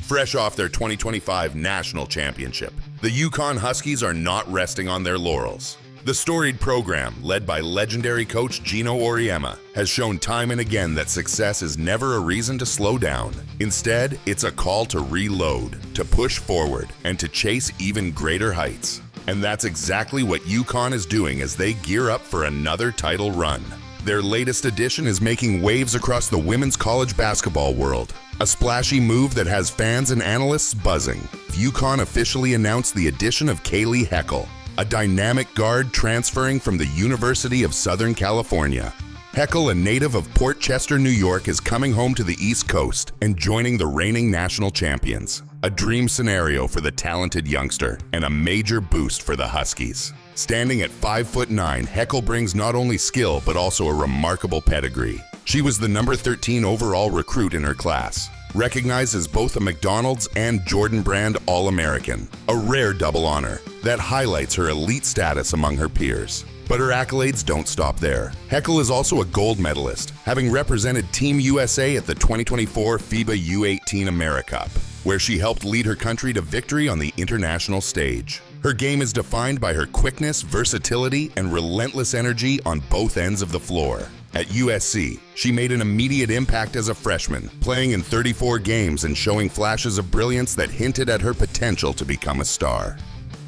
Fresh off their 2025 national championship, the UConn Huskies are not resting on their laurels. The storied program, led by legendary coach Geno Auriemma, has shown time and again that success is never a reason to slow down. Instead, it's a call to reload, to push forward, and to chase even greater heights. And that's exactly what UConn is doing as they gear up for another title run. Their latest addition is making waves across the women's college basketball world. A splashy move that has fans and analysts buzzing. UConn officially announced the addition of Kayleigh Heckel, a dynamic guard transferring from the University of Southern California. Heckel, a native of Port Chester, New York, is coming home to the East Coast and joining the reigning national champions. A dream scenario for the talented youngster and a major boost for the Huskies. Standing at 5'9", Heckel brings not only skill but also a remarkable pedigree. She was the number 13 overall recruit in her class, recognized as both a McDonald's and Jordan Brand All-American, a rare double honor that highlights her elite status among her peers. But her accolades don't stop there. Heckel is also a gold medalist, having represented Team USA at the 2024 FIBA U18 AmeriCup, where she helped lead her country to victory on the international stage. Her game is defined by her quickness, versatility, and relentless energy on both ends of the floor. At USC, she made an immediate impact as a freshman, playing in 34 games and showing flashes of brilliance that hinted at her potential to become a star.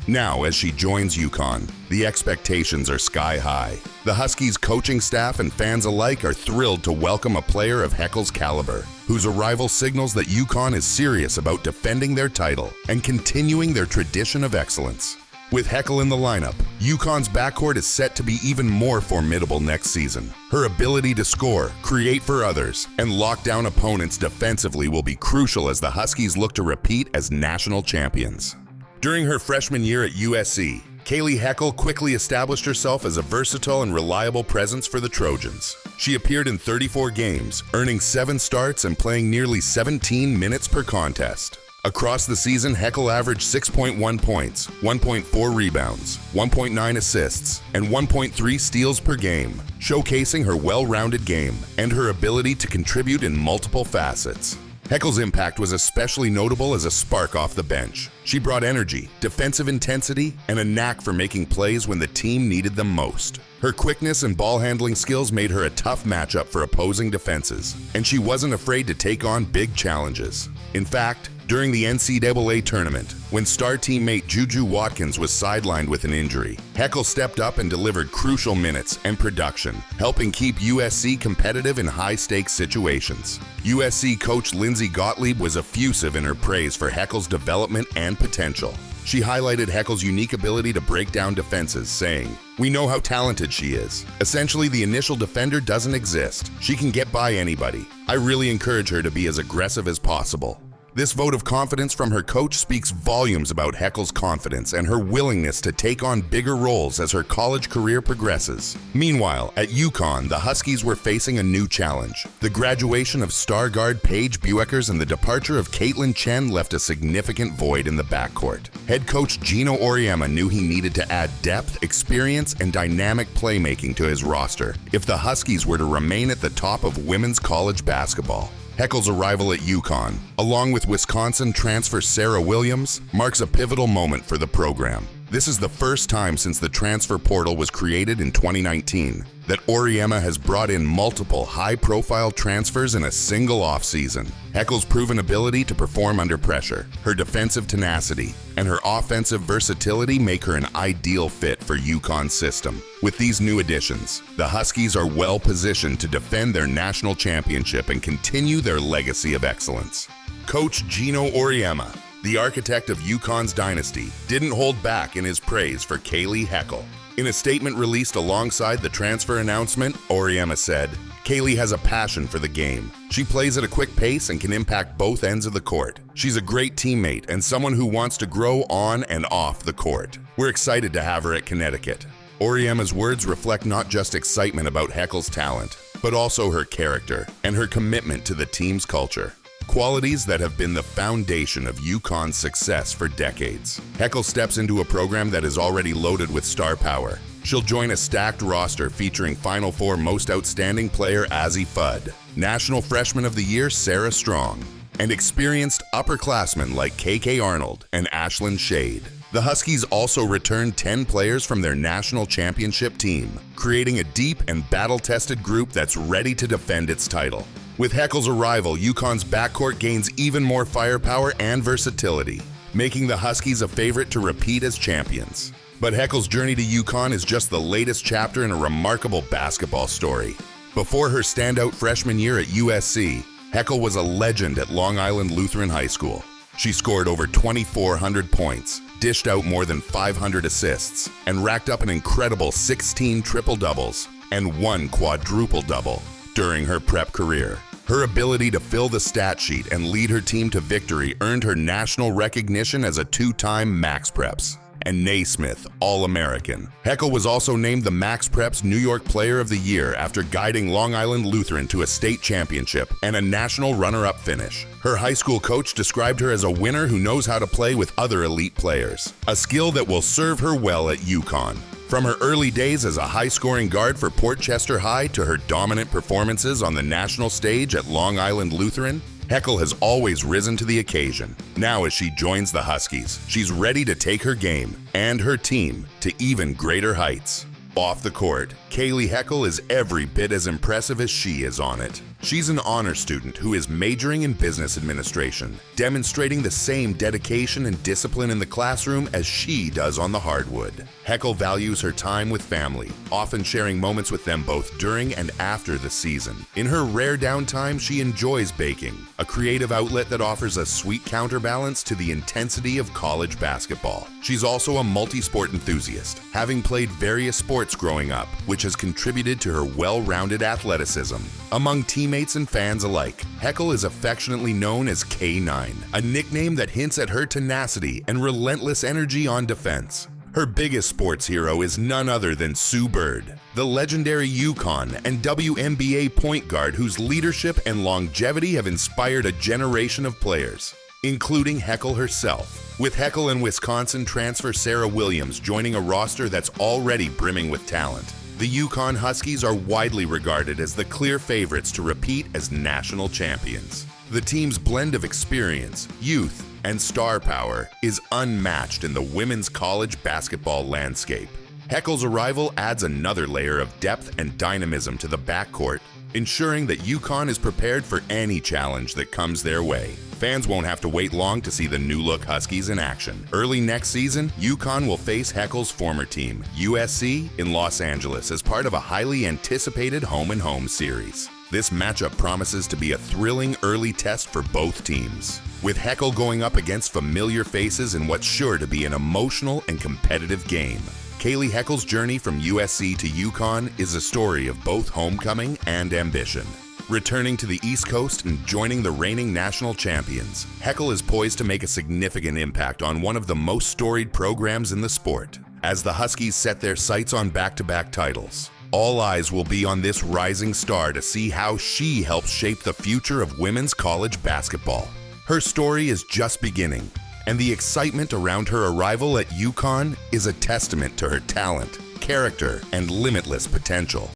Now, as she joins UConn, the expectations are sky high. The Huskies' coaching staff and fans alike are thrilled to welcome a player of Heckel's caliber, whose arrival signals that UConn is serious about defending their title and continuing their tradition of excellence. With Heckel in the lineup, UConn's backcourt is set to be even more formidable next season. Her ability to score, create for others, and lock down opponents defensively will be crucial as the Huskies look to repeat as national champions. During her freshman year at USC, Kayleigh Heckel quickly established herself as a versatile and reliable presence for the Trojans. She appeared in 34 games, earning 7 starts and playing nearly 17 minutes per contest. Across the season, Heckel averaged 6.1 points, 1.4 rebounds, 1.9 assists, and 1.3 steals per game, showcasing her well-rounded game and her ability to contribute in multiple facets. Heckel's impact was especially notable as a spark off the bench. She brought energy, defensive intensity, and a knack for making plays when the team needed them most. Her quickness and ball handling skills made her a tough matchup for opposing defenses, and she wasn't afraid to take on big challenges. In fact, during the NCAA Tournament, when star teammate Juju Watkins was sidelined with an injury, Heckel stepped up and delivered crucial minutes and production, helping keep USC competitive in high-stakes situations. USC coach Lindsey Gottlieb was effusive in her praise for Heckel's development and potential. She highlighted Heckel's unique ability to break down defenses, saying, "We know how talented she is. Essentially, the initial defender doesn't exist. She can get by anybody. I really encourage her to be as aggressive as possible." This vote of confidence from her coach speaks volumes about Heckel's confidence and her willingness to take on bigger roles as her college career progresses. Meanwhile, at UConn, the Huskies were facing a new challenge. The graduation of star guard Paige Bueckers and the departure of Kaitlyn Chen left a significant void in the backcourt. Head coach Geno Auriemma knew he needed to add depth, experience, and dynamic playmaking to his roster if the Huskies were to remain at the top of women's college basketball. Heckel's arrival at UConn, along with Wisconsin transfer Serah Williams, marks a pivotal moment for the program. This is the first time since the transfer portal was created in 2019 that Auriemma has brought in multiple high-profile transfers in a single offseason. Heckel's proven ability to perform under pressure, her defensive tenacity, and her offensive versatility make her an ideal fit for UConn's system. With these new additions, the Huskies are well positioned to defend their national championship and continue their legacy of excellence. Coach Geno Auriemma, the architect of UConn's dynasty, didn't hold back in his praise for Kayleigh Heckel. In a statement released alongside the transfer announcement, Auriemma said, "Kayleigh has a passion for the game. She plays at a quick pace and can impact both ends of the court. She's a great teammate and someone who wants to grow on and off the court. We're excited to have her at Connecticut." Auriemma's words reflect not just excitement about Heckel's talent, but also her character and her commitment to the team's culture. Qualities that have been the foundation of UConn's success for decades. Heckel steps into a program that is already loaded with star power. She'll join a stacked roster featuring Final Four Most Outstanding player Azzi Fudd, National Freshman of the Year Sarah Strong, and experienced upperclassmen like Arnold and Ashlynn Shade. The Huskies also returned 10 players from their national championship team, creating a deep and battle-tested group that's ready to defend its title. With Heckel's arrival, UConn's backcourt gains even more firepower and versatility, making the Huskies a favorite to repeat as champions. But Heckel's journey to UConn is just the latest chapter in a remarkable basketball story. Before her standout freshman year at USC, Heckel was a legend at Long Island Lutheran High School. She scored over 2,400 points, dished out more than 500 assists, and racked up an incredible 16 triple-doubles and 1 quadruple-double during her prep career. Her ability to fill the stat sheet and lead her team to victory earned her national recognition as a 2-time Max Preps and Naismith All-American. Heckel was also named the Max Preps New York Player of the Year after guiding Long Island Lutheran to a state championship and a national runner-up finish. Her high school coach described her as a winner who knows how to play with other elite players, a skill that will serve her well at UConn. From her early days as a high-scoring guard for Port Chester High to her dominant performances on the national stage at Long Island Lutheran, Heckel has always risen to the occasion. Now as she joins the Huskies, she's ready to take her game and her team to even greater heights. Off the court, Kayleigh Heckel is every bit as impressive as she is on it. She's an honor student who is majoring in business administration, demonstrating the same dedication and discipline in the classroom as she does on the hardwood. Heckel values her time with family, often sharing moments with them both during and after the season. In her rare downtime, she enjoys baking, a creative outlet that offers a sweet counterbalance to the intensity of college basketball. She's also a multi-sport enthusiast, having played various sports growing up, which has contributed to her well-rounded athleticism. Among teammates and fans alike, Heckel is affectionately known as K9, a nickname that hints at her tenacity and relentless energy on defense. Her biggest sports hero is none other than Sue Bird, the legendary UConn and WNBA point guard whose leadership and longevity have inspired a generation of players, including Heckel herself. With Heckel and Wisconsin transfer Serah Williams joining a roster that's already brimming with talent, the UConn Huskies are widely regarded as the clear favorites to repeat as national champions. The team's blend of experience, youth, and star power is unmatched in the women's college basketball landscape. Heckel's arrival adds another layer of depth and dynamism to the backcourt, ensuring that UConn is prepared for any challenge that comes their way. Fans won't have to wait long to see the new-look Huskies in action. Early next season, UConn will face Heckel's former team, USC, in Los Angeles as part of a highly anticipated home-and-home series. This matchup promises to be a thrilling early test for both teams, with Heckel going up against familiar faces in what's sure to be an emotional and competitive game. Kayleigh Heckel's journey from USC to UConn is a story of both homecoming and ambition. Returning to the East Coast and joining the reigning national champions, Heckel is poised to make a significant impact on one of the most storied programs in the sport. As the Huskies set their sights on back-to-back titles, all eyes will be on this rising star to see how she helps shape the future of women's college basketball. Her story is just beginning, and the excitement around her arrival at UConn is a testament to her talent, character, and limitless potential.